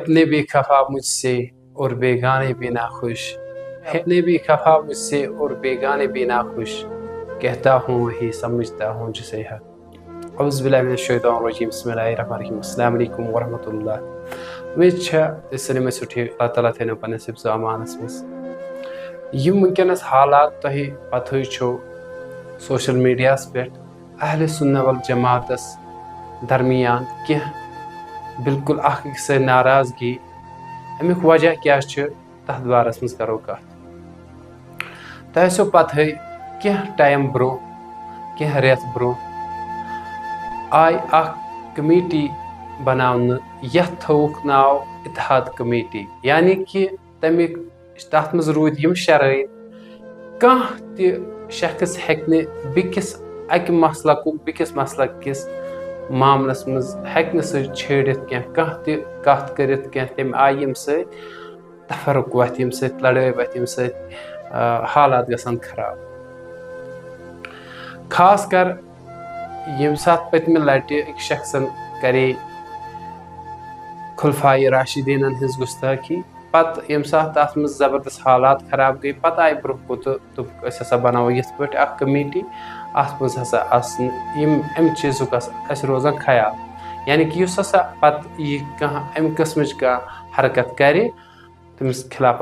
अपने भी खफा मुझसे और बेगाने भी नाखुश, अपने भी खफा मुझसे और बेगाने भी नाखुश, कहता हूँ वही समझता हूँ जिसे है। औज़ु बिल्लाहि मिनश शैतानिर रजीम, बिस्मिल्लाहिर रहमानिर रहीम, अस्सलामु अलैकुम व रहमतुल्लाह। उम्मीद सलिम सुठी अल्लाह ताला थैनो पन्नस हिफ्ज़ व अमानस मस। यम वनकनस हालात तोह पतै छो सोशल मीडियास पे अहले सुन्नत वल जमातस दरमियान कह बिल्कुल अख से नाराजगी, अमुक वजह क्या तथ बारस मज करो कत। तह पतै कह टाइम ब्रो कह रेत ब्रो आय कमेटी बनावन यथ थोक नाव इत्तेहाद कमेटी, यानी कि तमिक तथ मज रूद यम शराइत कह शख्स हेक्ने बिकिस अक मसलक बिकिस मसलक किस मामलस मज हेक्ने सह छेड़ित कह कथ करित तम आय यम सत तफरुक वथ यम सत लड़ाई वथ यम सत हालात गसन खराब। खास कर यम सात पतमे लटि एक शख्सन करे खुलफाए राशिदीन हज गुस्ताखी, पत यम सात तथ मज जबरदस्त हालात खराब गई, पत आय ब्रोह कुत हसा बनावो यथ पे अख कमेटी, अत मज हसा अम चीजुक रोजान ख्याल, यानी कि युस हसा पत यह कह अम किस्मच कह हरकत करे तमिस खिलाफ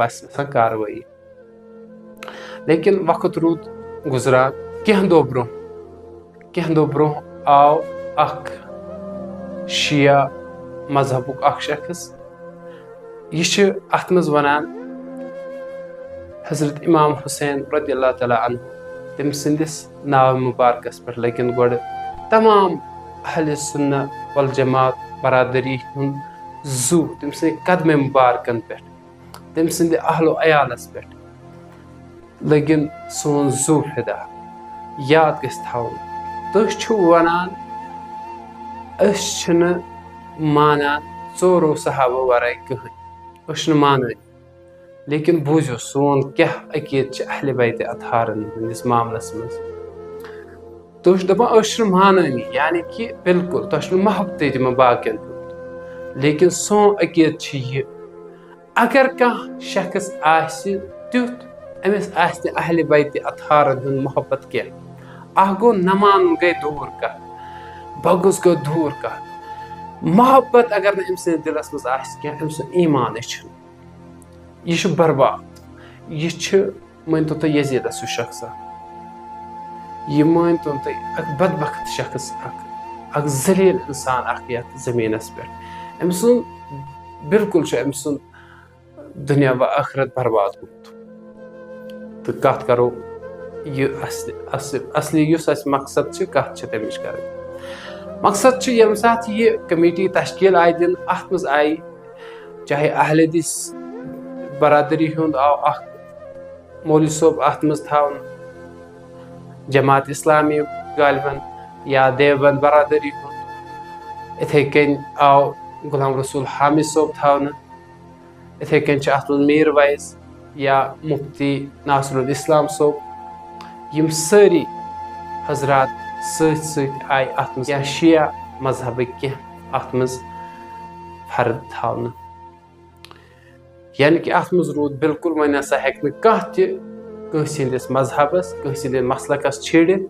कार्रवाई। लेकिन वक्त रूद गुजरान कह दो ब्रोह आव अख शिया मजहबुक अख शख्स, यह अत मज वनान हजरत इमाम हुसैन रज़ियल्लाहु तआला अन्हु तम सिंदिस नाव मुबारकस पे लगिन गोड़ तमाम अहले सुन्नत वल जमात बरादरी जू तम से कदम मुबारकन पे तम सिंद अहलो अयालस पे लगिन सोन जू फिदा। याद गस थवन तुह वनान मानान चोरो सहाबो वराय कहें मान, लेकिन बूझो सोन क्या अकीद अहले बैत अतहारन हंदिस मामलस मज तुह दपान मानी, यानी कि बिल्कुल तुह मोहब्बत तम बाकियन, लेकिन सोन अकीद यह अगर कह शख्स तुथ अमिस अहले बैत अतहारन हंद मोहब्बत क्या गो न मान गई दूर का बगुस गो दूर का मोहब्बत अगर न अमस दिलस मज ईमान यह बर्बाद, यह मान तो यजीदस शख्स यह मान तो बदबख्त शख्स अख जलील इंसान यथ जमीनस पे अम बिल्कुल अम दुनिया व आखिरत बर्बाद गुत। तो कत करो यह असली मकसद कत तमिच कर मकसद यम साथ यह कमेटी तश्कील आय दिन अत मज आय चाहे अहले हदीस बरादरी हुंद आव अख मौलवी सोब अत मज थावन, जमात इस्लामी गालिबन या देवबंद बरादरी हुंद, इथे कन आव गुलाम रसूल हामिद सोब थावन, इथे कन अत मज मीर वैस या मुफ्ती नासरुल इस्लाम सोब, यम सारी हजरात सत आय अत मज या शिया मजहब कह अत मज फर्द थावन, यानी कि अत मज रूद बिल्कुल वन हसा हेक कंस मजहबस कंस मसलकस छेड़ित।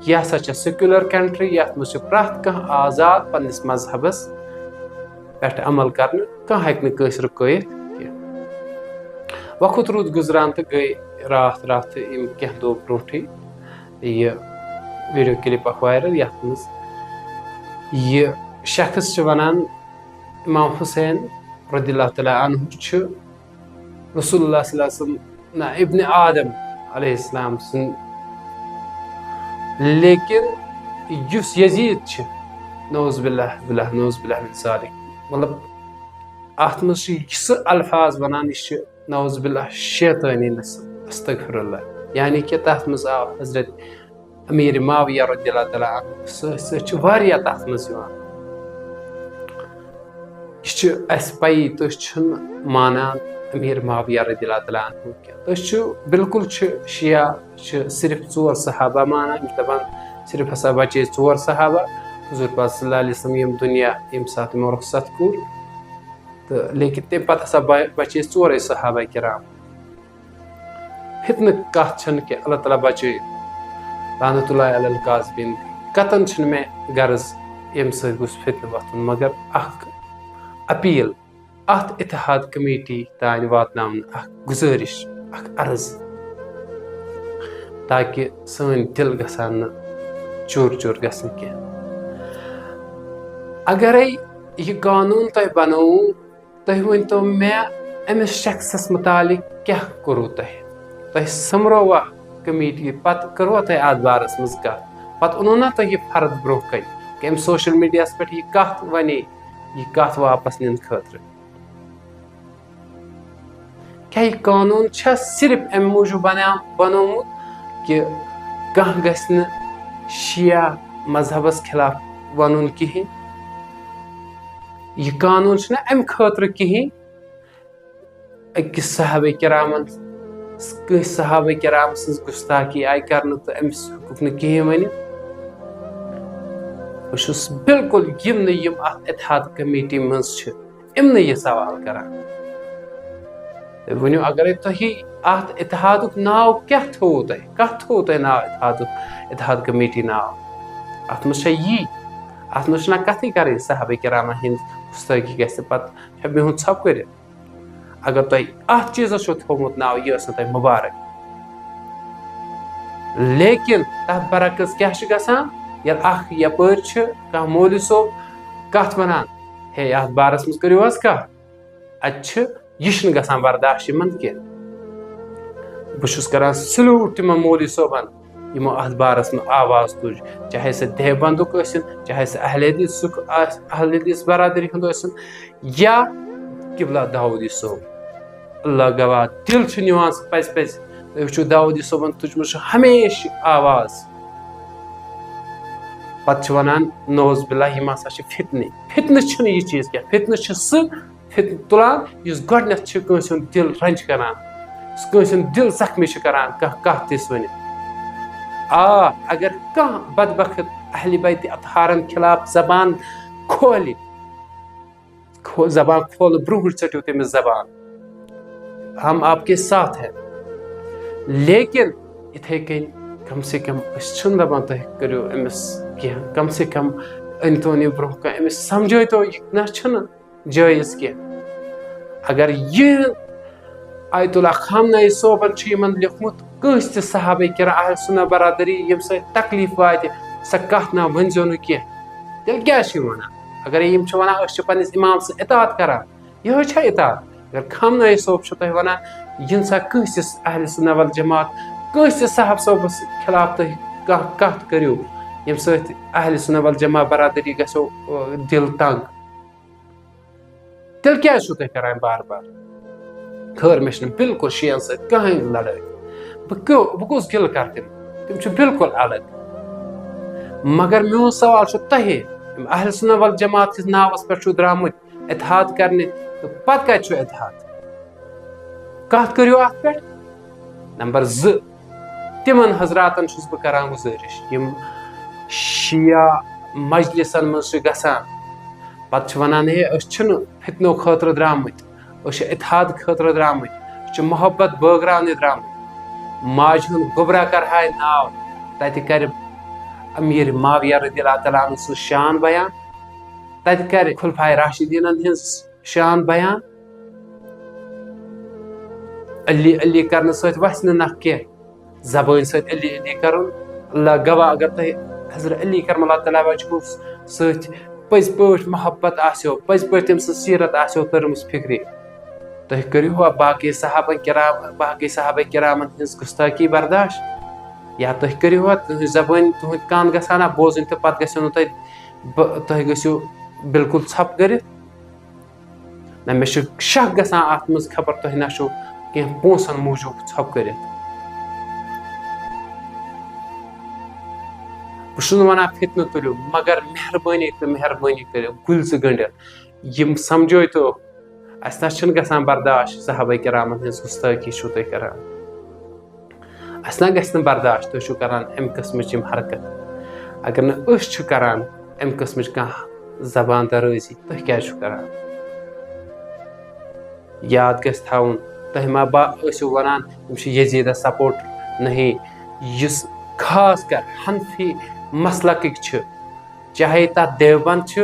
यह हसा सेक्युलर कंट्री यथ मज प्रथ कह आजाद पन्निस मजहबस पे अमल कर कह हेक कंस रुकैत। वक्त रूद गुजरान तो गई रात कह दो ब्रोठे यह वीडियो क्लिप वायरल यथ मज यह शख्स वनान इमाम हुसैन रज़ियल्लाहु तआला अन्हु रसूलुल्लाह सल्लल्लाहु अलैहि वसल्लम ना इब्न आदम अलैहिस्सलाम सुन, लेकिन युस यजीद नौज़ बिल्लाह मिन ज़ालिक, मतलब अत मज सह अल्फाज वनान नौज़ बिल्लाह शैतानी अस्तगफिरुल्लाह, यानी कि तथ मज आव हजरत अमीर माविया रज़ियल्लाहु तआला अन्हु सह वारिया तथ मज यह पई तुम मानान अमीर माविया रज़ियल्लाहु तआला अन्हु तुम बिल्कुल शिया सिर्फ 4 सहाबा मानान, दपान सिर्फ हसा बचे 4 सहाबा हुजूर पाक सल्लल्लाहु अलैहि वसल्लम यम दुनिया यम साथ रुखसत कोर तो लेकिन तम पत हसा बचे चोरे सहाबा किराम फितन कथ के अल्लाह ताला बचे लानतुल्लाह अलल काज़िबीन कतन मे गर्ज यम फितन वथुन मगर अपील अत इत्तेहाद कमेटी तान वातनावन गुजारिश अर्ज ताकि सन दिल गसान चूर चूर गसन कह अगर यह कानून तुम बनो तुम वन तो मे अमिस शख्सस मुतालिक क्या करो तुम समरोवा कमेटी पत करो तुम अत बारस मज कत पत ओनो ना तुम यह फर्द ब्रो कन कि सोशल मीडिया पे यह कत वन यह कत वापस नीन खतर क्या यह कानून सिर्फ अम मूजूब बनोमुत कि कह गि शिया मजहबस खिलाफ वन कहें यह कानून अम खतर कहें अकिस सहाबे किरामन कस सहाबे किराम सज गुस्ताखी आई कर तो अमिस हेकुक न कहें वन बहुस बिल्कुल यम अत इत्तेहाद कमेटी मज यह सवाल करान वनो अगर तुम अत इत्तेहादुक नाव क्या थो तुम कत थो तुम नाव इत्तेहाद कमेटी नाव अत मज यी अत मज कथ कर सहाबे किरामन हिंद गुस्ताखी गि पे बिहुन छप कर अगर तुम अत चीजस थोमुत नाव यह तुम मुबारक लेकिन तथ बरक्स क्या गसान यपर कह मौलवी सोब कथ वनान हे अत बारस मज करो कथ अत यह गसान बर्दाश्त यमन कह बहुस करान सल्यूट तिम मौलवी सोबन यमो अत बारस में आवाज तुज चाहे सह देवबंदुक चाहे सह अहल हदीस बरादरी हंद या किबला दाऊदी सोब अल्लाह गवाह दिल निवान पज पज वो दाऊदी सोबन तुजम हमेशा आवाज पत वनान नौज बिल्ला यम हसा फितने फितन यह चीज क्या फितन फितन तुलान गोडनथ दिल रंज करान दिल जख्मी करान कह तिस वन अगर कह बदबख्त अहले बैत अतहारन खिलाफ जबान खोल जबान खोल ब्रूह चटो तमिस जबान हम आपके साथ हैं लेकिन इथे कम से कम दपान तुम करो अमिस कह कम से कम अनतो ब्रोह कह अमिस समझो तो ना जायज कह अगर यह आयतुल्लाह खामनाई सोबन लिखमुत कस त सहाबे किराम अहल सुन्नह बरादरी यम से तकलीफ वात स कथ ना वनजो न कह तेल क्या वन अगर यम वन पन्निस इमाम से इतात करान यह इतात अगर खामनाई सोब तुम वन इन सा कस अहल सुन्नह वल जमात कस साहब सोबस खिलाफ तुम कथ करो यम सत अहल सुन्नह वल जमा बरादरी गो दिल तंग तेल क्या तुम करान बार बार खैर मे बिल्कुल शियन सत कहीं लड़ाई बह कुस गिल कर तम बिल्कुल अलग मगर मोन सवाल तह अहल सुन्नह वल जमात किस नावस पे द्रामुत इत्तेहाद करने तो पत कत इत्तेहाद कत करो अत पे नंबर 2 तिमन हजरातन बह करान गुजारिश यम शिया मजलिसन मज गसान पत वनान हे फितनो खतर द्रामुत इत्तेहाद खतर द्रामुत मोहब्बत बगराने द्रामुत माज हुंद गुबरा करहाय नाव तत कर अमीर माविया रज़ियल्लाहु तआला अन्हु शान बयान तत कर खुलफाए राशिदीनन हिंस शान बयान अली अली करने सत वस नख कह जबान सत अली अली कर अल्लाह गवाह अगर तुम हजरत अली करम अल्लाह तआला वजह सत पज पे मोहब्बत आसो पज पे तम सीरत आसो तरमस फिक्र तुम करो बाकी साहब किरामन हिंस गुस्ताखी बर्दाश्त या तुम करो तुम जबान तुहद कान गसान बोजन तो पत गो तुम गो बिल्कुल छप कर ना मे शक गसान अत मज खबर तुम ना कह पोसन मूजूब छप कर बह वन फितन तुलो मगर मेहरबानी तो मेहरबानी करो गुल गंडित यम समझो तो अस ना गसान बर्दाश्त सहाबा किरामन हिंस गुस्ताखी तुम करान अस ना गस बर्दाश्त तुम करान अम किस्मच हरकत अगर न करान अम किस्मच कह जबान दराजी तुम क्या करान याद गژھِ تھاوُن تُہۍ ما ٲسِو وَنان یِم چھِ یزیٖدَس سپوٹر نہیں یُس خاص کر حنفی مسلکٕکۍ چھِ چاہے تَتھ دیوبند چھِ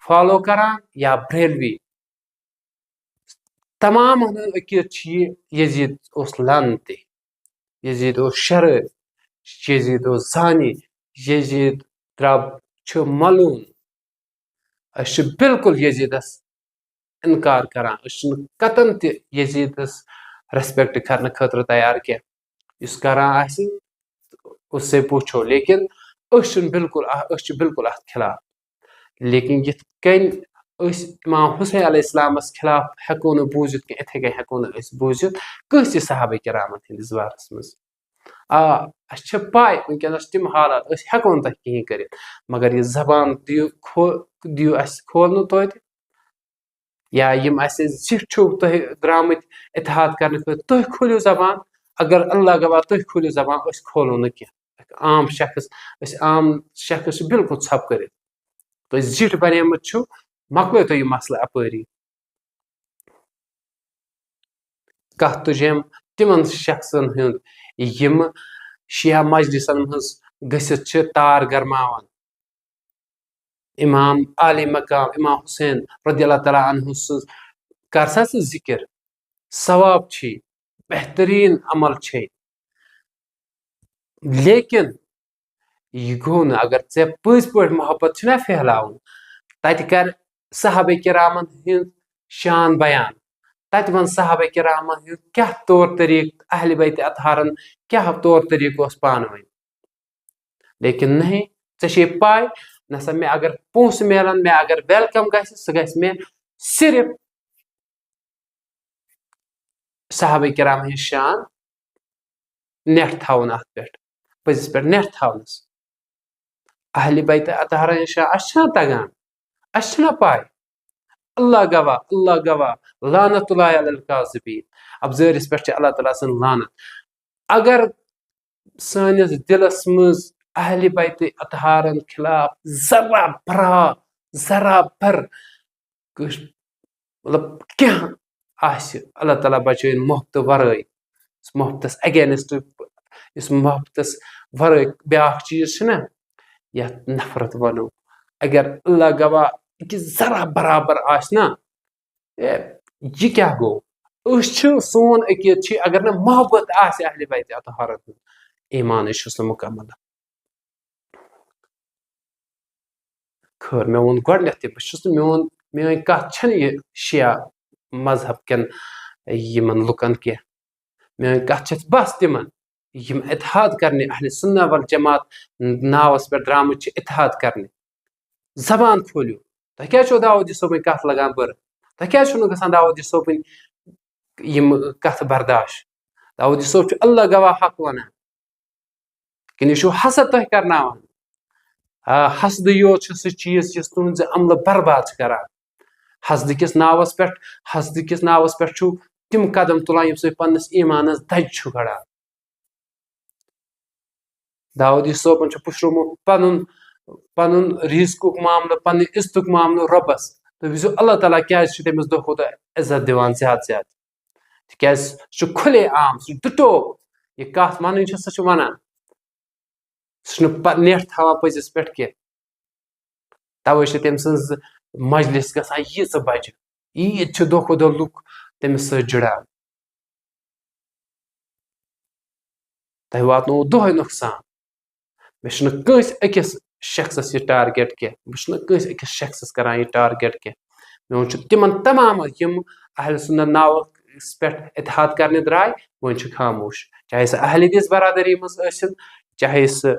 فالو کران یا بریلوی تمام ہُنٛد عقیٖدٕ چھُ یہِ یزیٖد اوس لعنتی یزیٖد اوس شرٲرۍ یزیٖد اوس زانی یزیٖد چھُ ملوٗن أسۍ چھِ بالکل یزیٖدس اِنکار کران أسۍ چھِنہٕ قطن تہِ یزیٖدس ریسپیکٹ کرنہٕ خٲطرٕ تیار کینٛہہ یُس کران آسہِ اس سے پوچھو لیکن أسۍ چھِ بالکل اتھ خلاف لیکن یِتھ کٔنۍ أسۍ امام حسین علیہ السلامس خلاف ہٮ۪کو نہٕ بوٗزِتھ کینٛہہ اِتھے کٔنۍ ہٮ۪کو نہٕ أسۍ بوٗزِتھ کٲنٛسہِ صحابہ کرامن ہٕنٛدِس بارس منٛز اَسہِ چھِ پاے وٕنکیٚنس تِم حالات أسۍ ہٮ۪کو نہٕ تۄہہِ کِہیٖنۍ کٔرِتھ مگر یہِ زبان دِیِو اَسہِ کھولنہٕ توتہِ یا یِم اَسہِ زِٹھۍ چھِو تۄہہِ درٛامٕتۍ اتحاد کرنہٕ خٲطرٕ تُہۍ کھوٗلِو زبان اگر اللہ گواہ تُہۍ کھوٗلِو زبان أسۍ کھولو نہٕ کینٛہہ عام شخص چھِ بالکل ژھۄپہٕ کٔرِتھ تُہۍ زِٹھۍ بنیمٕتۍ چھِو مۄکلٲیتو یہِ مسلہٕ اپٲری کتھ تُجیم تِمن شخصن ہُنٛد یِم شِیا مجلسن منٛز گٔژھِتھ چھِ تار گرماوان امام عالی مقام امام حسین رضی اللہ تعالیٰ عنہ سٕنٛز کر سا ژٕ ذِکر ثواب چھے بہتریٖن عمل چھے لیکن یہِ گوٚو نہٕ اگر ژےٚ پٔزۍ پٲٹھۍ محبت چھُنا پھیلاوُن تتہِ کر صحابہ کرامن ہٕنٛز شان بیان تتہِ ون صحابہ کرامن ہُنٛد کیٛاہ طور طریٖقہٕ اہلِ بیتِ اطہارن کیٛاہ طور طریٖقہٕ اوس پانہٕ ؤنۍ لیکن نہیں ژےٚ چھے پاے نسا مےٚ اگر پونٛسہٕ میلن مےٚ اگر ویلکم گژھِ سُہ گژھِ مےٚ صرف صحابہ کرام ہٕنٛز شان نٮ۪ٹ تھاوُن اتھ پٮ۪ٹھ پٔزِس پٮ۪ٹھ نٮ۪ٹ تھاونس اہلِ بیتِ اطہارن ہٕنٛز شان اَسہِ چھُنہ تگان اَسہِ چھُنہ پاے اللہ گواہ لعنت اللہ علی الکاذبین ابزٲرِس پٮ۪ٹھ چھِ اللہ تعالیٰ سٕنٛز لعنت اگر سٲنِس دِلس منٛز اہلِ بیتِ اطہارن خلاف ذرا بر مطلب کینٛہہ آسہِ اللہ تعالیٰ بچٲیِن محبتہٕ ورٲے محبتس اگینسٹ یُس محبتس ورٲے بیاکھ چیٖز چھُنہ یتھ نفرت ونو اگر اللہ گواہ أکِس ذرا برابر آسہِ نا یہِ کیٛاہ گوٚو أسۍ چھِ سون عقیٖدٕ چھِ اگر نہٕ محبت آسہِ اہلِ بیتِ اطہارن ہُنٛد ایٖمانٕے چھُس نہٕ مُکمل خٲر مےٚ ووٚن گۄڈنٮ۪تھ تہِ بہٕ چھُس نہٕ میٲنۍ کتھ چھنہٕ یہِ شِیا مذہب کٮ۪ن یِمن لُکن کینٛہہ میٲنۍ کتھ چھِ بس تِمن یِم اتحاد کرنہِ اہلِ سُنہ والجماعت ناوس پٮ۪ٹھ درٛامٕتۍ چھِ اتحاد کرنہِ زبان کھوٗلِو تۄہہِ کیٛازِ چھو داوودی صٲبٕنۍ کتھ لگان بٔرٕ تۄہہِ کیٛازِ چھُو نہٕ گژھان داوودی صٲبٕنۍ یِم کتھٕ برداش داوودی صٲب چھُ اللہ گواہ حق ونان کِنہٕ یہِ چھُو حسد تۄہہِ کرناوان حسدٕے یوت چھُ سُہ چیٖز یُس تُہنٛزِ عملہٕ برباد چھِ کران حسدٕکِس ناوس پٮ۪ٹھ چھُو تِم قدم تُلان ییٚمہِ سۭتۍ پننِس ایٖمانس دَجہِ چھُ گڑان داوودی صٲبن چھُ پُشرومُت پنُن رِزقُک معاملہٕ پننہِ عزتُک معاملہٕ رۄبس تُہۍ وٕچھِو اللہ تعالیٰ کیٛازِ چھُ تٔمِس دۄہ کھۄتہٕ دۄہ عزت دِوان زیادٕ زیادٕ تِکیٛازِ سُہ چھُ کھُلے عام سُہ چھُ ڈِٹو یہِ کتھ ونٕنۍ چھِ سُہ چھُ ونان سُہ چھُنہٕ نٮ۪ٹ تھاوان پٔزِس پٮ۪ٹھ کینٛہہ توے چھِ تٔمۍ سٕنٛز مجلس گژھان ییٖژٕ بجہِ عیٖد چھِ دۄہ کھۄتہٕ دۄہ لُکھ تٔمِس سۭتۍ جُڑان تۄہہِ واتنووُ دۄہے نۄقصان مےٚ چھُنہٕ کٲنٛسہِ أکِس شخصس یہِ ٹارگیٹ کینٛہہ بہٕ چھُس نہٕ کٲنٛسہِ أکِس شخصس کران یہِ ٹارگیٹ کینٛہہ میون چھُ تِمن تمام یِم اہلِ سُنت ناوس پٮ۪ٹھ اتحاد کرنہِ درٛاے وۄنۍ چھِ خاموش چاہے سُہ اہلِ حدیث برادری منٛز ٲسِن چاہے سُہ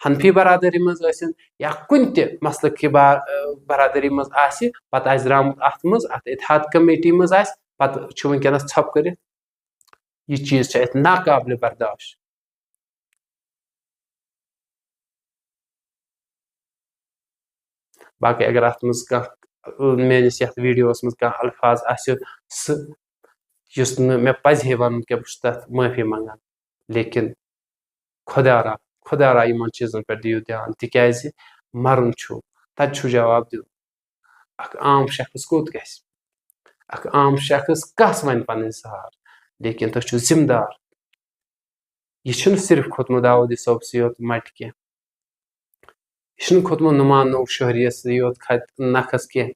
حنفی برادری منٛز ٲسِن یا کُنہِ تہِ مسلہٕ کہِ برادری منٛز آسہِ پتہٕ آسہِ درٛامُت اتھ منٛز اتھ اتحاد کمیٹی منٛز آسہِ پتہٕ چھُ وٕنکیٚنس ژھۄپہٕ کٔرِتھ یہِ چیٖز چھُ اتہِ ناقابلہِ برداش باقٕے اگر اتھ منٛز کانٛہہ میٲنِس یتھ ویٖڈیوس منٛز کانٛہہ الفاظ آسہِ سُہ یُس نہٕ مےٚ پزِ ہے ونُن کینٛہہ بہٕ چھُس تتھ معٲفی منٛگان لیکن خۄدا را یِمن چیٖزن پٮ۪ٹھ دِیِو دھیان تِکیٛازِ مرُن چھُ تتہِ چھُ جواب دیُن اکھ عام شخص کوٚت گژھِ अख आम शख्स कस वन पन सहार, लेकिन तुम छो जिम्मेदार। यह सिर्फ खोतमुत दाऊद सोब से योत मट कह, यह खोतमुत नुमान नौ शहरियत से योत नखस कह,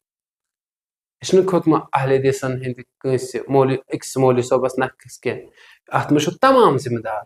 यह खोतमुत अहले दिसन हंद कंस मौलवी अकिस मौलवी सोबस नखस कह, अत मज तमाम जिम्मेदार